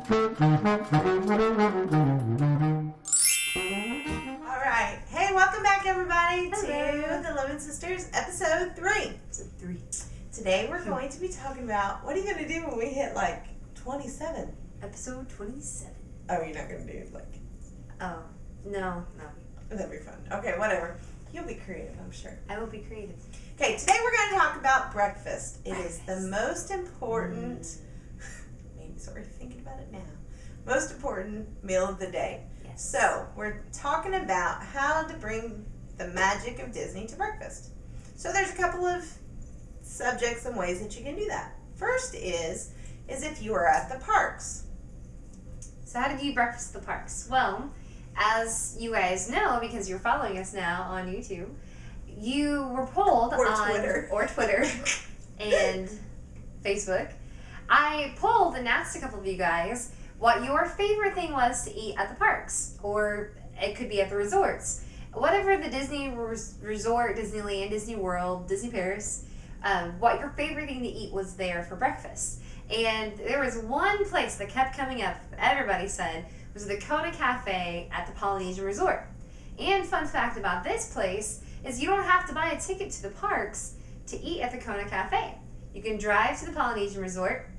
Alright, hey, welcome back everybody to the Lemon Sisters episode 3. Today we're going to be talking about, what are you going to do when we hit like 27? Episode 27. Oh, you're not going to do like... Oh, no. That'd be fun. Okay, whatever. You'll be creative, I'm sure. I will be creative. Okay, today we're going to talk about breakfast. It is the most important, maybe sorry thinking about it now, most important meal of the day. Yes. So, we're talking about how to bring the magic of Disney to breakfast. So there's a couple of subjects and ways that you can do that. First is if you are at the parks. So how do you breakfast at the parks? Well, as you guys know, because you're following us now on YouTube, you were polled on Twitter and Facebook. I polled and asked a couple of you guys what your favorite thing was to eat at the parks, or it could be at the resorts. Whatever the Disney resort, Disneyland, Disney World, Disney Paris, what your favorite thing to eat was there for breakfast. And there was one place that kept coming up, everybody said, was the Kona Cafe at the Polynesian Resort. And fun fact about this place is you don't have to buy a ticket to the parks to eat at the Kona Cafe. You can drive to the Polynesian Resort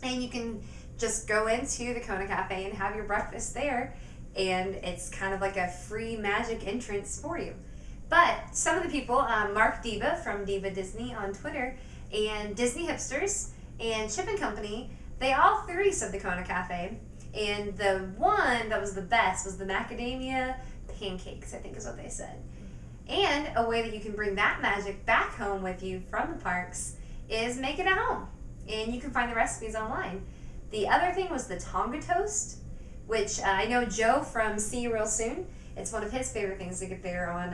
and you can just go into the Kona Cafe and have your breakfast there, and it's kind of like a free magic entrance for you. But some of the people, Mark Diva from Diva Disney on Twitter, and Disney Hipsters, and Chip and Company, they all three said the Kona Cafe, and the one that was the best was the macadamia pancakes, I think is what they said. And a way that you can bring that magic back home with you from the parks is make it at home. And you can find the recipes online. The other thing was the Tonga toast, which I know Joe from See You Real Soon, it's one of his favorite things to get there on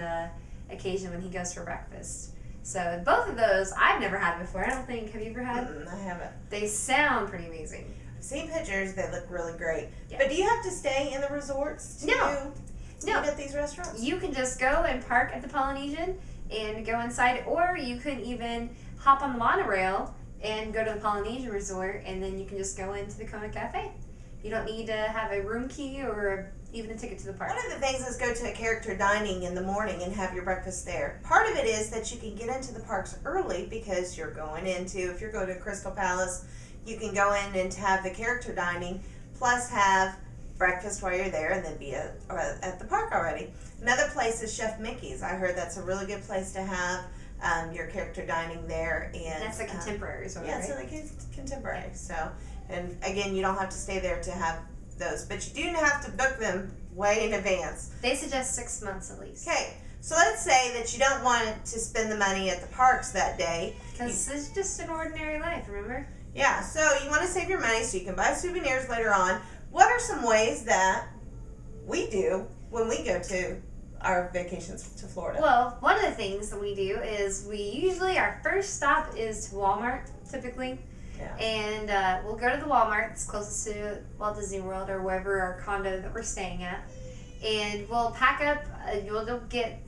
occasion when he goes for breakfast. So both of those, I've never had before. I don't think, have you ever had? I haven't. They sound pretty amazing. I've seen pictures, they look really great. Yeah. But do you have to stay in the resorts to eat at these restaurants? You can just go and park at the Polynesian and go inside, or you could even hop on the monorail and go to the Polynesian Resort, and then you can just go into the Kona Cafe. You don't need to have a room key or even a ticket to the park. One of the things is go to a character dining in the morning and have your breakfast there. Part of it is that you can get into the parks early because you're going into, if you're going to Crystal Palace, you can go in and have the character dining, plus have breakfast while you're there and then be at the park already. Another place is Chef Mickey's. I heard that's a really good place to have your character dining there. And that's the contemporary resort, yeah, right? it's like contemporary. Yeah. So, and again, you don't have to stay there to have those, but you do have to book them way in advance. They suggest 6 months at least. Okay, so let's say that you don't want to spend the money at the parks that day. Because it's just an ordinary life, remember? Yeah, so you want to save your money so you can buy souvenirs later on. What are some ways that we do when we go to our vacations to Florida? Well, one of the things that we do is our first stop is to Walmart, typically. Yeah. And we'll go to the Walmart that's closest to Walt Disney World or wherever our condo that we're staying at. And we'll pack up, we'll get,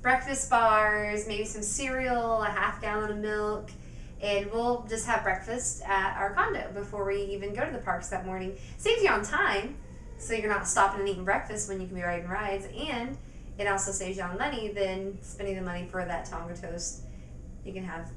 breakfast bars, maybe some cereal, a half gallon of milk, and we'll just have breakfast at our condo before we even go to the parks that morning. Saves you on time, so you're not stopping and eating breakfast when you can be riding rides, and it also saves you on money than spending the money for that Tonga toast. You can have,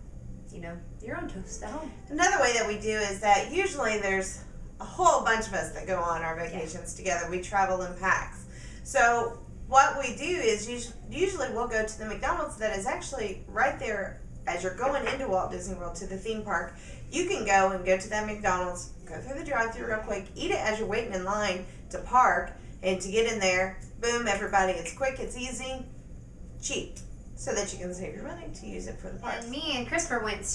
your own toast at home. Another way that we do is that usually there's a whole bunch of us that go on our vacations together. We travel in packs. So what we do is usually we'll go to the McDonald's that is actually right there as you're going into Walt Disney World to the theme park. You can go to that McDonald's, go through the drive-thru real quick, eat it as you're waiting in line to park, and to get in there, boom, everybody, it's quick, it's easy, cheap, so that you can save your money to use it for the parks. And me and Christopher went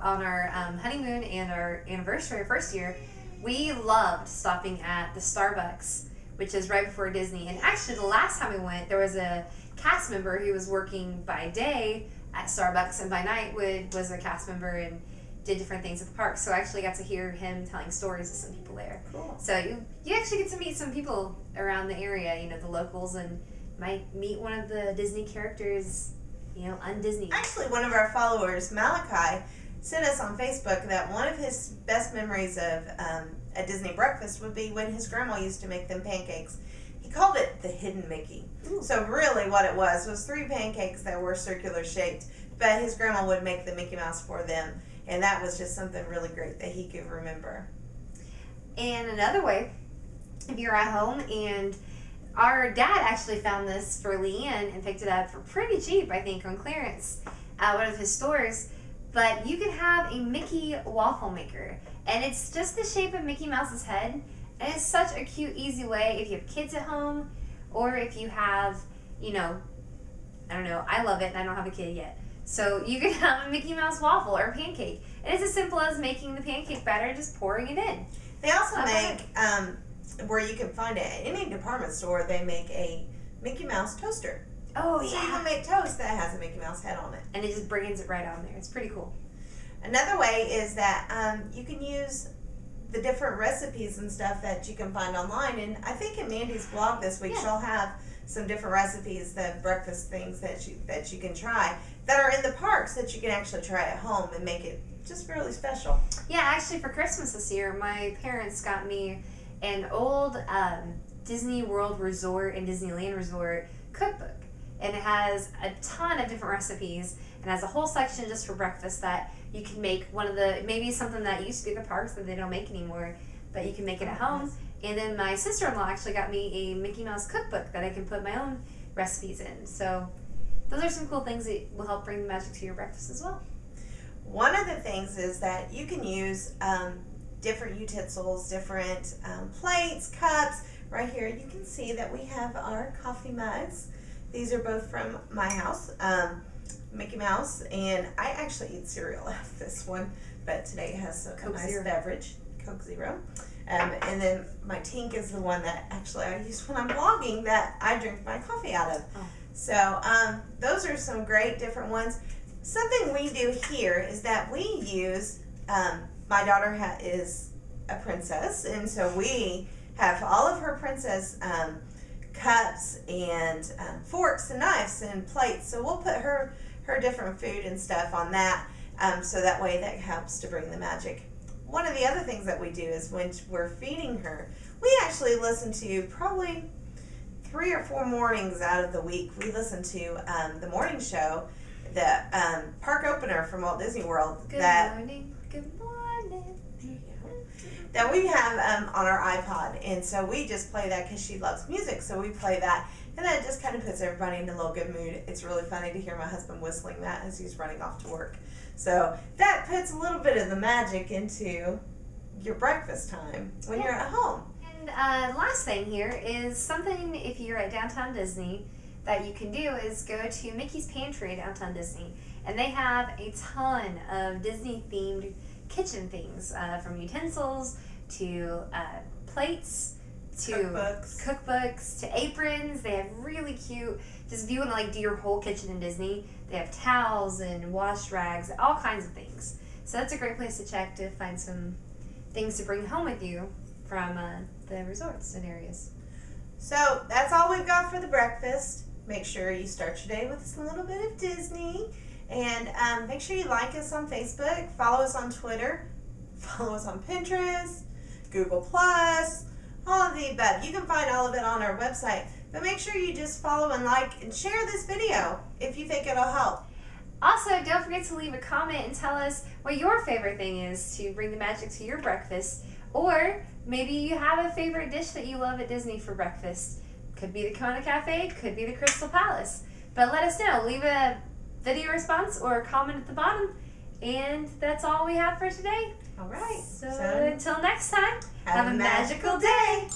on our honeymoon and our anniversary, first year, we loved stopping at the Starbucks, which is right before Disney. And actually, the last time we went, there was a cast member who was working by day at Starbucks and by night was a cast member and did different things at the park. So I actually got to hear him telling stories to some people there. Cool. So you actually get to meet some people around the area, the locals, and might meet one of the Disney characters, un-Disney. Actually, one of our followers, Malachi, sent us on Facebook that one of his best memories of a Disney breakfast would be when his grandma used to make them pancakes. He called it the Hidden Mickey. Ooh. So really what it was 3 pancakes that were circular shaped, but his grandma would make the Mickey Mouse for them, and that was just something really great that he could remember. And another way, if you're at home, and our dad actually found this for Leanne and picked it up for pretty cheap, I think, on clearance at one of his stores. But you can have a Mickey Waffle Maker, and it's just the shape of Mickey Mouse's head, and it's such a cute, easy way if you have kids at home, or if you have, you know, I don't know, I love it and I don't have a kid yet. So you can have a Mickey Mouse waffle or pancake, and it's as simple as making the pancake batter, just pouring it in. They also make, where you can find it at any department store, they make a Mickey Mouse toaster. Oh, yeah. So you can make toast that has a Mickey Mouse head on it. And it just brings it right on there. It's pretty cool. Another way is that you can use the different recipes and stuff that you can find online. And I think in Mandy's blog this week, she'll have some different recipes, the breakfast things that you can try that are in the parks that you can actually try at home and make it just really special. Yeah, actually for Christmas this year, my parents got me an old Disney World Resort and Disneyland Resort cookbook. And it has a ton of different recipes and has a whole section just for breakfast that you can make one of the, maybe something that used to be at the parks that they don't make anymore, but you can make it at home. And then my sister-in-law actually got me a Mickey Mouse cookbook that I can put my own recipes in. So those are some cool things that will help bring the magic to your breakfast as well. One of the things is that you can use different utensils, different plates, cups. Right here you can see that we have our coffee mugs. These are both from my house, Mickey Mouse, and I actually eat cereal out of this one, but today it has a nice beverage, Coke Zero. And then my Tink is the one that actually I use when I'm vlogging that I drink my coffee out of. Oh. So those are some great different ones. Something we do here is that we use, my daughter is a princess, and so we have all of her princess cups and forks and knives and plates. So we'll put her different food and stuff on that, so that way that helps to bring the magic. One of the other things that we do is when we're feeding her, we actually listen to probably 3 or 4 mornings out of the week. We listen to the morning show, the park opener from Walt Disney World. Good morning. That we have on our iPod, and so we just play that because she loves music, so we play that, and that just kind of puts everybody in a little good mood. It's really funny to hear my husband whistling that as he's running off to work. So that puts a little bit of the magic into your breakfast time when you're at home. And last thing here is something, if you're at Downtown Disney, that you can do is go to Mickey's Pantry at Downtown Disney, and they have a ton of Disney-themed kitchen things, from utensils to plates to cookbooks to aprons. They have really cute, just if you want to like do your whole kitchen in Disney, they have towels and wash rags, all kinds of things. So that's a great place to check to find some things to bring home with you from the resorts and areas. So that's all we've got for the breakfast. Make sure you start your day with a little bit of Disney. And make sure you like us on Facebook, follow us on Twitter, follow us on Pinterest, Google+, all of the above. You can find all of it on our website. But make sure you just follow and like and share this video if you think it'll help. Also, don't forget to leave a comment and tell us what your favorite thing is to bring the magic to your breakfast. Or maybe you have a favorite dish that you love at Disney for breakfast. Could be the Kona Cafe, could be the Crystal Palace. But let us know. Leave a video response or a comment at the bottom. And that's all we have for today. All right. So until next time, have a magical day.